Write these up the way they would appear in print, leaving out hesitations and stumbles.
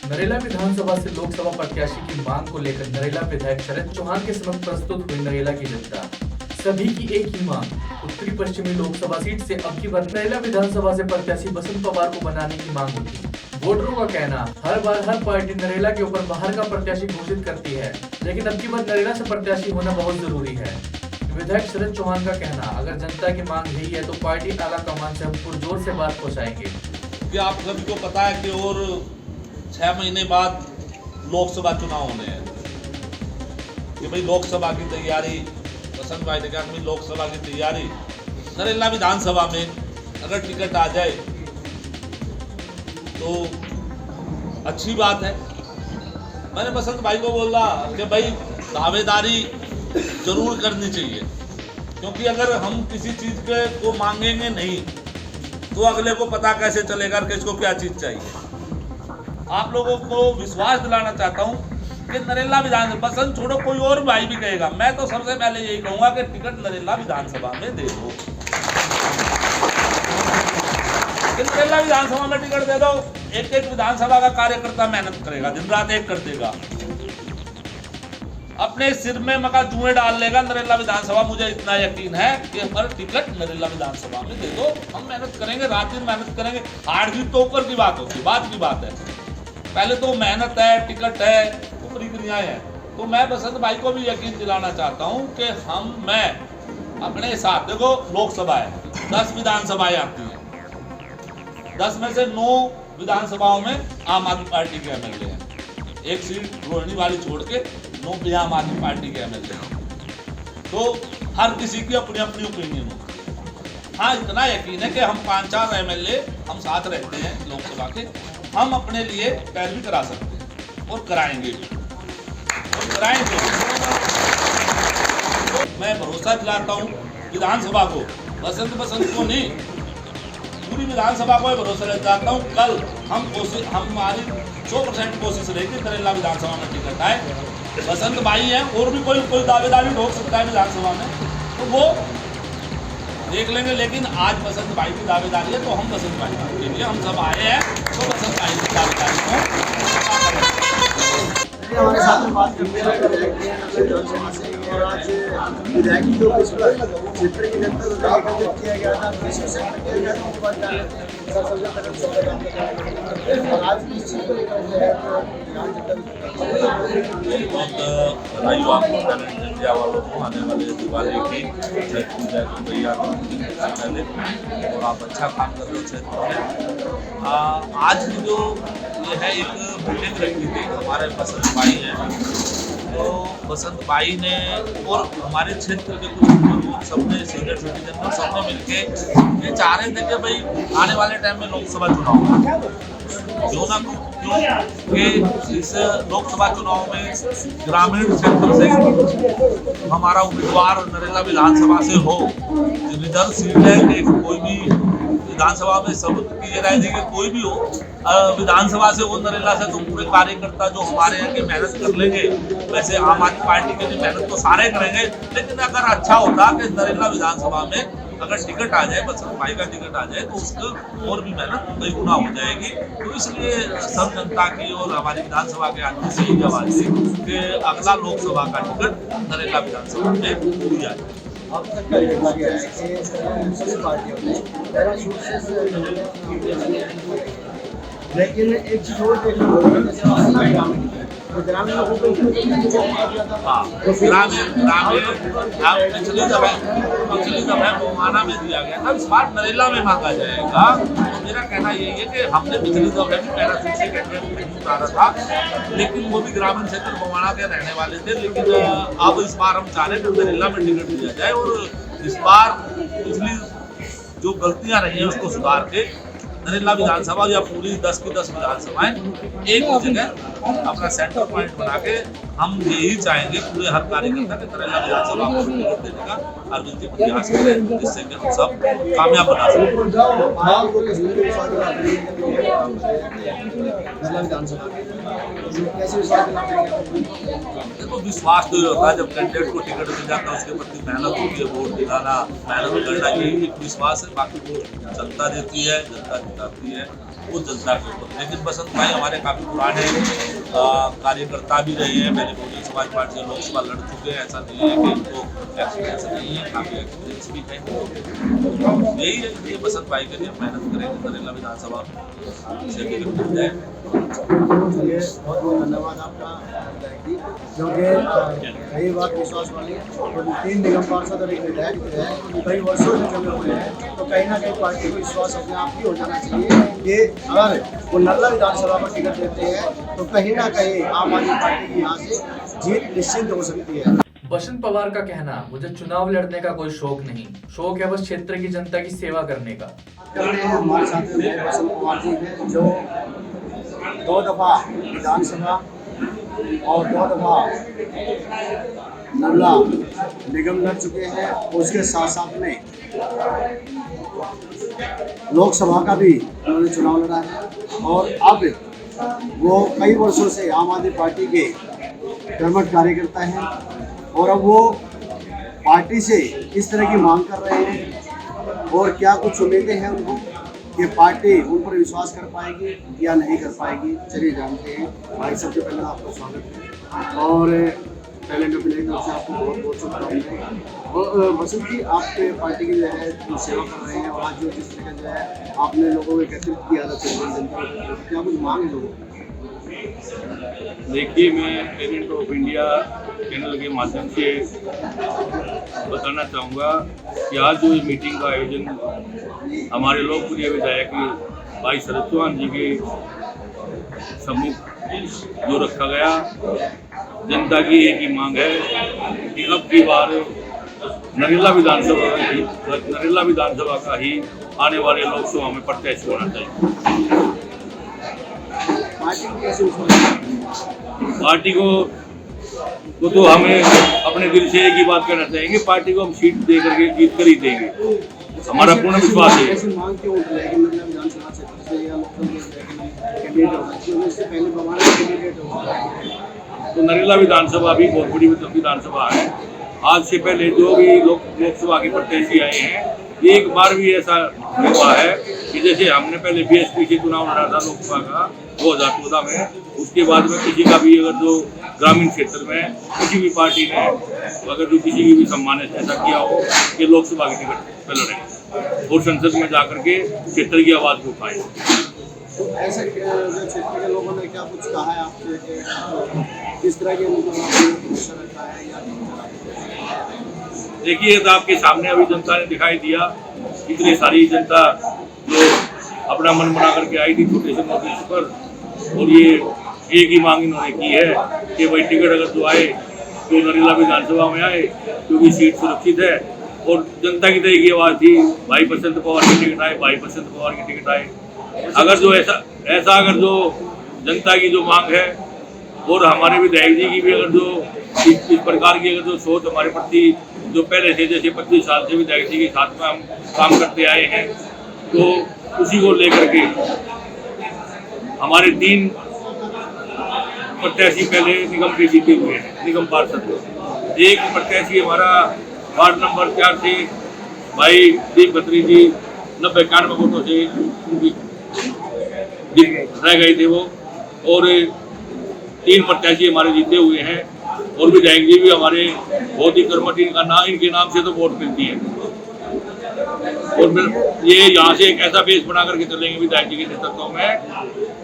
नरेला विधानसभा से लोकसभा प्रत्याशी की मांग को लेकर नरेला विधायक शरद चौहान के समक्ष प्रस्तुत हुई नरेला की जनता। सभी की एक ही मांग, उत्तरी पश्चिमी लोकसभा सीट से अब की बार नरेला विधानसभा से प्रत्याशी बसंत पवार को बनाने की मांग होती। वोटरों का कहना, हर बार हर पार्टी नरेला के ऊपर बाहर का प्रत्याशी घोषित करती है, लेकिन अब की बार नरेला से प्रत्याशी होना बहुत जरूरी है। विधायक शरद चौहान का कहना, अगर जनता की मांग यही है तो पार्टी आला कमान से हम पुरजोर से बात पहुँचाएंगे। कि आप सभी को पता है कि और 6 महीने बाद लोकसभा चुनाव होने हैं कि भाई लोकसभा की तैयारी, बसंत भाई ने कहा कि लोकसभा की तैयारी नरेला विधानसभा में अगर टिकट आ जाए तो अच्छी बात है। मैंने बसंत भाई को बोला कि भाई दावेदारी जरूर करनी चाहिए, क्योंकि अगर हम किसी चीज़ के को मांगेंगे नहीं तो अगले को पता कैसे चलेगा कि इसको क्या चीज़ चाहिए। आप लोगों को विश्वास दिलाना चाहता हूं कि नरेला विधानसभा, बसंत छोड़ो कोई और भाई भी कहेगा, मैं तो सबसे पहले यही कहूंगा कि टिकट नरेला विधानसभा में दे दो। नरेला विधानसभा में टिकट दे दो, एक एक विधानसभा का कार्यकर्ता मेहनत करेगा, दिन रात एक कर देगा, अपने सिर में मका जुएं डाल लेगा नरेला विधानसभा। मुझे इतना यकीन है कि हर टिकट नरेला विधानसभा में दे दो, हम मेहनत करेंगे, रात दिन मेहनत करेंगे। हार जीत तो ऊपर की बात होती, बात की बात है, पहले तो मेहनत है, टिकट है, ऊपरी क्रियाएं हैं। तो मैं बसंत भाई को भी यकीन दिलाना चाहता हूं कि मैं अपने साथ, देखो लोकसभा है, 10 विधानसभाएं आती हैं, 10 में से 9 विधानसभाओं में आम आदमी पार्टी के एमएलए हैं, एक सीट रोहिणी वाली छोड़ के 9 भी आम आदमी पार्टी के एमएलए हैं। तो हर किसी की अपनी अपनी ओपिनियन होती है। हाँ, इतना यकीन है कि हम 5-4 एमएलए हम साथ रहते हैं लोकसभा के, हम अपने लिए पैरवी करा सकते हैं और कराएंगे भी, और कराएंगे। तो मैं भरोसा दिलाता हूँ विधानसभा को, बसंत को नहीं, पूरी विधानसभा को भरोसा दिलाता हूँ। कल हमारी 100% कोशिश रहेगी नरेला विधानसभा में टिकट आए। बसंत भाई हैं, और भी कोई दावेदारी ठोक सकता है विधानसभा में, तो वो देख लेंगे, लेकिन आज बसंत भाई की दावेदारी है तो हम बसंत भाई के लिए हम सब आए हैं, तो बसंत भाई की दावेदारी को हमारे साथ में बात करते हैं और आज विधायक जो क्षेत्र की जनता को एकत्रित किया गया था, सेक्टर किया गया था, उसके बाद आज की चीज को लेकर जो है बधाई हो आपको इंडिया वालों को आने वाले दिवाली की छठ पूजा की तैयारी पहले, और आप अच्छा काम कर रहे हो क्षेत्र में। आज की जो ये है एक मीटिंग रखी थी, हमारे बसंत भाई हैं, तो बसंत भाई ने और हमारे क्षेत्र के कुछ लोग, सबने सीनियर सिटीजन सबने मिलके ये चाह रहे थे कि भाई आने वाले टाइम में लोकसभा चुनाव क्यों ना क्यों कि इस लोकसभा चुनाव में ग्रामीण क्षेत्र से हमारा उम्मीदवार नरेला विधानसभा से हो, रिजर्व सीट है कि कोई भी विधानसभा में सब की ये राय थी कि कोई भी हो विधानसभा से वो नरेला से, तो पूरे कार्यकर्ता जो हमारे यहाँ के मेहनत कर लेंगे। वैसे आम आदमी पार्टी के लिए मेहनत तो सारे करेंगे, लेकिन अगर अच्छा होता कि नरेला विधानसभा में अगर टिकट आ जाए, बसंत भाई का टिकट आ जाए, तो उसको और भी मेहनत कई गुना हो जाएगी। तो इसलिए सब जनता की और हमारी विधानसभा के आदमी से यही आवाज थी कि अगला लोकसभा का टिकट नरेला विधानसभा में दिया जाए। अब तक का देखा गया है कि सभी पार्टियों ने लेकिन एक चीज और देखने को मिली, जैसे ग्रामीण लोगों को पिछली दफा मुआना में दिया गया था, इस बार नरेला में मांगा जाएगा। तो मेरा कहना यही है कि हमने पिछली दफा भी पैराशूट से कैंडिडेट नहीं उतारा था, लेकिन वो भी ग्रामीण क्षेत्र मुआना के रहने वाले थे, लेकिन अब इस बार हम चाह रहे हैं कि नरेला में टिकट दिया जाए, और इस बार पिछली जो गलतियां रही हैं उसको सुधार के नरेला विधानसभा या पूरी 10 की 10 विधानसभाएं एक जगह अपना सेंटर पॉइंट बना के हम यही चाहेंगे पूरे हर कार्यकर्ता के नरेला विधानसभा को टिकट देने का अरविंद जी प्रयास करें, जिससे कि हम सब कामयाब बना सकें। देखो विश्वास तो ये होता है जब कैंडिडेट को टिकट मिल जाता है, उसके प्रति मेहनत होती है, वोट दिलाना, मेहनत करना, यही एक विश्वास है। बाकी वो जनता देती है, जनता जिताती है। वो जनता के ऊपर। लेकिन बसंत भाई हमारे काफ़ी पुराने कार्यकर्ता भी रहे हैं, पहले बहुजन समाज पार्टी से लोकसभा लड़ चुके हैं। ऐसा नहीं है कि इनको एक्सपीरियंस नहीं है, काफ़ी एक्सपीरियंस भी है। यही है कि बसंत भाई के लिए मेहनत करेंगे, नरेला विधानसभा से टिकट मिल जाए। चलिए, बहुत बहुत धन्यवाद आपका, क्योंकि कई बात विश्वास वाली 3 निगम पार्षद और एक विधायक जो है कई वर्षों से जमे हुए हैं, तो कहीं ना कहीं पार्टी को विश्वास अपने आप ही हो जाना चाहिए कि अगर वो नल्ला विधानसभा पर टिकट देते हैं तो कहीं ना कहीं आम आदमी पार्टी की यहाँ से जीत निश्चित हो सकती है। बसंत पवार का कहना, मुझे चुनाव लड़ने का कोई शौक नहीं, शौक है बस क्षेत्र की जनता की सेवा करने का। हमारे साथ में बसंत पवार जी हैं, जो 2 दफा विधानसभा और 2 दफा नल्ला निगम लड़ चुके हैं। उसके साथ साथ में लोकसभा का भी उन्होंने चुनाव लड़ा है और अब वो कई वर्षों से आम आदमी पार्टी के कर्मठ कार्यकर्ता हैं और अब वो पार्टी से इस तरह की मांग कर रहे हैं और क्या कुछ उम्मीदें हैं उनको कि पार्टी उन पर विश्वास कर पाएगी या नहीं कर पाएगी। चलिए जानते हैं। भाई, सबसे पहले आपका स्वागत है और टैलेंट ऑफ इंडिया की तरफ से आपको बहुत बहुत शुभकामनाएं। और बसंत जी, आप पार्टी की जो है सेवा कर रहे हैं और आज जो जिस तरह जो है आपने लोगों को एकत्रित किया था, क्या कुछ मांग है लोगों? देखिए, मैं टैलेंट ऑफ इंडिया चैनल के माध्यम से बताना चाहूँगा कि आज जो मीटिंग का आयोजन हमारे लोकप्रिय विधायक भाई शरद चौहान जी के सम्मुख जो रखा गया, जनता की एक ही मांग है कि अब की बार नरेला विधानसभा का ही आने वाले लोकसभा में प्रत्याशी होना चाहिए। पार्टी को तो हमें अपने दिल से एक ही बात कहना चाहेंगे, पार्टी को हम सीट दे करके जीत कर ही देंगे, हमारा पूर्ण विश्वास है। तो नरेला विधानसभा भी बहुत बड़ी विधानसभा है। आज से पहले जो भी लोकसभा के प्रत्याशी आए हैं, एक बार भी ऐसा हुआ है कि जैसे हमने पहले बीएसपी से चुनाव लड़ा था लोकसभा का 2014 में, उसके बाद में किसी का भी अगर जो ग्रामीण क्षेत्र में किसी भी पार्टी ने अगर जो किसी की भी सम्मानित ऐसा किया हो कि लोकसभा की टिकट पे लड़े और संसद में जाकर के क्षेत्र की आवाज़ को उठाए। तो ऐसे क्षेत्र के लोगों ने क्या कुछ कहा है आपसे कि किस तरह के रखा है या देखिए, तो आपके सामने अभी जनता ने दिखाई दिया, इतनी सारी जनता जो अपना मन बना करके आई थी छोटे से नोटिस पर, और ये एक ही मांग इन्होंने की है कि भाई टिकट अगर जो आए तो नरेला विधानसभा में आए, क्योंकि सीट सुरक्षित है। और जनता की तो एक ही आवाज़ थी, भाई बसंत पवार की टिकट आए, भाई बसंत पवार की टिकट आए। अगर जो ऐसा अगर जो जनता की जो मांग है और हमारे विधायक जी की भी अगर जो इस प्रकार की अगर जो सोच हमारे प्रति जो पहले से जैसे 25 साल से विधायक जी के साथ में हम काम करते आए हैं, तो उसी को लेकर के हमारे 3 प्रत्याशी पहले निगम के जीते हुए हैं, निगम पार्षद। एक प्रत्याशी हमारा वार्ड नंबर 4 से भाई दीप खत्री जी 90-91 वोटों से रह गए थे वो, और 3 प्रत्याशी हमारे जीते हुए हैं और विधायक जी भी हमारे बहुत ही कर्मठ, इनके नाम से तो वोट मिलती है। और ये यहाँ से एक ऐसा बेस बना करके चलेंगे विधायक जी के नेतृत्व में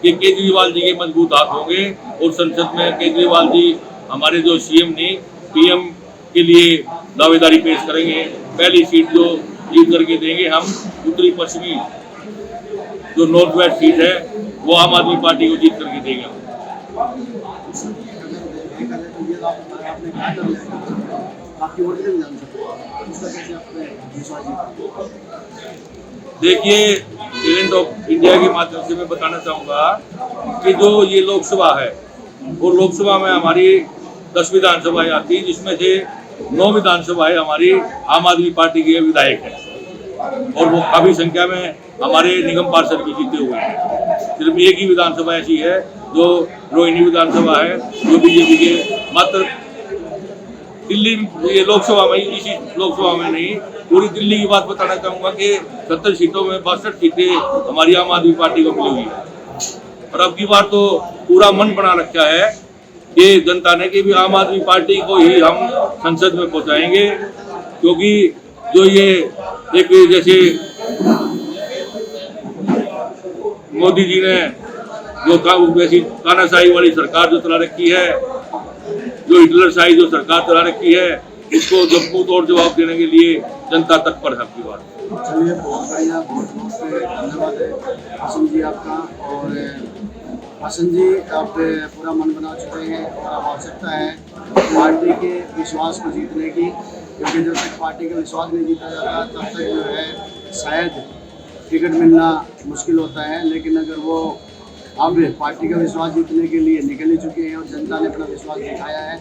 कि केजरीवाल जी के मजबूत हाथ होंगे और संसद में केजरीवाल जी हमारे जो सीएम ने पीएम के लिए दावेदारी पेश करेंगे। पहली सीट जो जीत करके देंगे हम, उत्तरी पश्चिमी जो नॉर्थ वेस्ट सीट है वो आम आदमी पार्टी को जीत करके देंगे। देखिए, टैलेंट ऑफ इंडिया के माध्यम से मैं बताना चाहूँगा कि जो ये लोकसभा है वो लोकसभा में हमारी 10 विधानसभाएं आती हैं, जिसमें से 9 विधानसभाएं हमारी आम आदमी पार्टी के विधायक हैं और वो काफ़ी संख्या में हमारे निगम पार्षद भी जीते हुए हैं। सिर्फ एक ही विधानसभा ऐसी है जो रोहिणी विधानसभा है, जो बीजेपी के मात्र दिल्ली ये लोकसभा में, इसी लोकसभा में नहीं, पूरी दिल्ली की बात बताना चाहूँगा कि 70 सीटों में 62 सीटें हमारी आम आदमी पार्टी को मिली हुई है। और अब की बार तो पूरा मन बना रखा है ये जनता ने कि भी आम आदमी पार्टी को ही हम संसद में पहुंचाएंगे, क्योंकि जो ये एक जैसे मोदी जी ने जो वैसी तानाशाही वाली सरकार जो चला रखी है, जो हिटलरशाही जो सरकार चला रखी है, उसको जब तोड़ जवाब देने के लिए जनता तत्पर है आपकी बात। चलिए, बहुत बढ़िया, बहुत धन्यवाद है हसन जी आपका। और हसन जी, आप पूरा मन बना चुके हैं और अब आवश्यकता है पार्टी के विश्वास को जीतने की, क्योंकि जब तक पार्टी का विश्वास नहीं जीता जाता तब तक जो है शायद टिकट मिलना मुश्किल होता है। लेकिन अगर वो अब पार्टी का विश्वास जीतने के लिए निकल ही चुके हैं और जनता ने अपना विश्वास दिखाया है,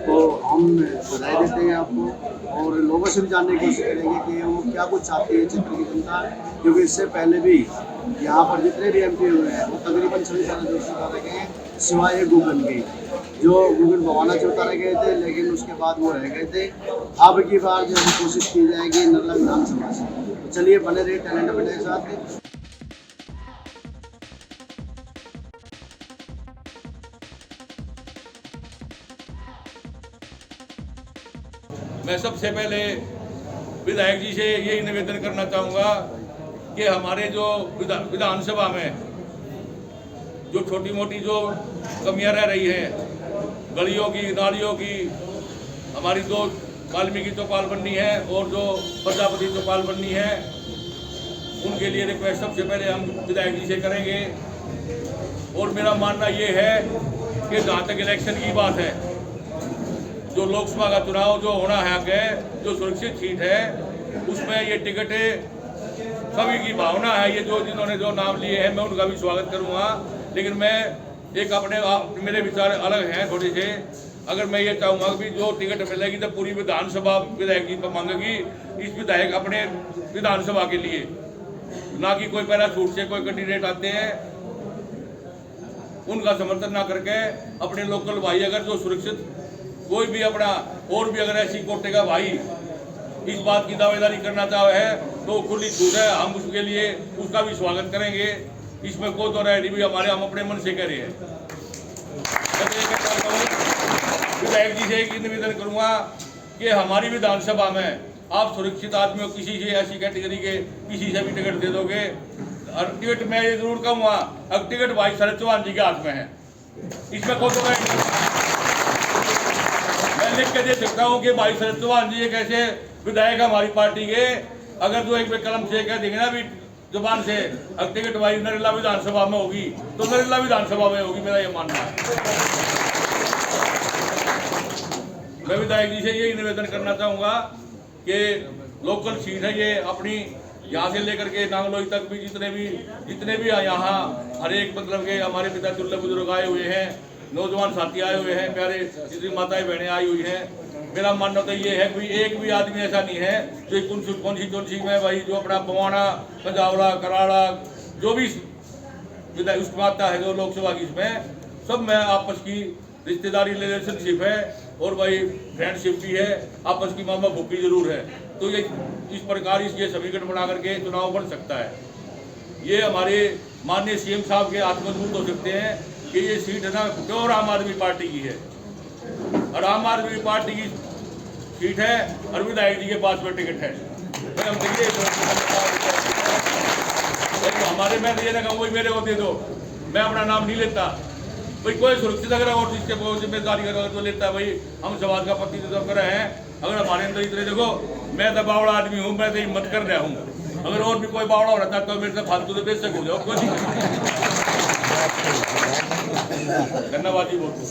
तो हम बधाई देते हैं आपको और लोगों से भी जानने की कोशिश करेंगे कि वो क्या कुछ चाहती है क्षेत्र की जनता, क्योंकि इससे पहले भी यहाँ पर जितने भी MP हुए हैं वो तकरीबन सभी सारे दोस्त उतारे गए हैं, सिवाय गूगल के, जो गूगल भवाना से उतारे गए थे, लेकिन उसके बाद वो रह गए थे। अब की बार जो है कोशिश की जाएगी नर्मदा विधानसभा से। तो चलिए, बने रहिए टैलेंट अपने के साथ। मैं सबसे पहले विधायक जी से यही निवेदन करना चाहूँगा कि हमारे जो विधानसभा में जो छोटी मोटी जो कमियां रह रही हैं, गलियों की, नालियों की, हमारी जो वाल्मीकि चौपाल बननी है और जो प्रजापति चौपाल बननी है, उनके लिए रिक्वेस्ट सबसे पहले हम विधायक जी से करेंगे। और मेरा मानना ये है कि जहाँ तक इलेक्शन की बात है, जो लोकसभा का चुनाव जो होना है आगे, जो सुरक्षित सीट है, उसमें ये टिकटें सभी की भावना है, ये जो जिन्होंने जो नाम लिए हैं मैं उनका भी स्वागत करूंगा। लेकिन मैं एक मेरे विचार अलग हैं थोड़े से। अगर मैं ये चाहूँगा कि जो टिकट मिलेगी तो पूरी विधानसभा विधायक जी पर मांगेगी, इस विधायक अपने विधानसभा के लिए, ना कि कोई पहला छूट से कोई कैंडिडेट आते हैं उनका समर्थन ना करके अपने लोकल भाई, अगर जो सुरक्षित कोई भी अपना और भी अगर ऐसी कोटे का भाई इस बात की दावेदारी करना चाहे है तो खुली छूट है, हम उसके लिए उसका भी स्वागत करेंगे। इसमें कोई तो राय भी हमारे, हम अपने मन से कह रहे हैं। विधायक जी से एक निवेदन करूंगा कि हमारी विधानसभा में आप सुरक्षित आदमियों किसी से ऐसी कैटेगरी के किसी से भी टिकट दे दोगे, और टिकट मैं ये जरूर कहूँगा, अब टिकट भाई शरद चौहान जी के हाथ में है, इसमें कोई तो मैं लिख के दे सकता हूँ कि भाई शरद चौहान जी एक ऐसे विधायक हमारी पार्टी के, अगर जो एक कलम से कह देंगे ना भी जुबान से, अब टिकट भाई नरेला विधानसभा में होगी तो नरेला विधानसभा में होगी, मेरा ये मानना है। मैं विधायक जी से यही निवेदन करना चाहूँगा कि लोकल सीट है ये अपनी, यहाँ से लेकर के नांगलोई तक भी जितने भी यहाँ हर एक मतलब के हमारे पिता चुल्ले बुजुर्ग आए हुए हैं, नौजवान साथी आए हुए हैं, प्यारे जितनी माताएं बहनें आई हुई हैं। मेरा मानना तो ये है कोई एक भी आदमी ऐसा नहीं है जो कौन सी में भाई जो अपना बवाना, पंजावड़ा, कराड़ा जो भी उसमें आता है, जो लोकसभा की इसमें सब में आपस की रिश्तेदारी रिलेशनशिप है और भाई फ्रेंडशिप भी है, आपस की मामा भूखी जरूर है। तो ये इस प्रकार ये समीकरण बना करके चुनाव बन सकता है। ये हमारे माननीय CM साहब के आत्मबूत हो सकते हैं कि ये सीट है ना प्योर आम आदमी पार्टी की है, और आम आदमी पार्टी की सीट है और विधायक जी के पास में टिकट है। हम हमारे में ये ना वही मेरे को दे दो, मैं अपना नाम नहीं लेता भाई, कोई सुरक्षित अगर और जिसके जिम्मेदारी अगर तो लेता है भाई, हम समाज का प्रतिनिधित्व कर रहे हैं। अगर हमारे अंदर इतने देखो, मैं तो बावड़ा आदमी हूँ, मैं तो हिम्मत कर रहा हूँ, अगर और भी कोई बावड़ा हो रहा था तो मेरे से फालतू से बेच सको जाओ, कोई धन्यवाद जी बहुत।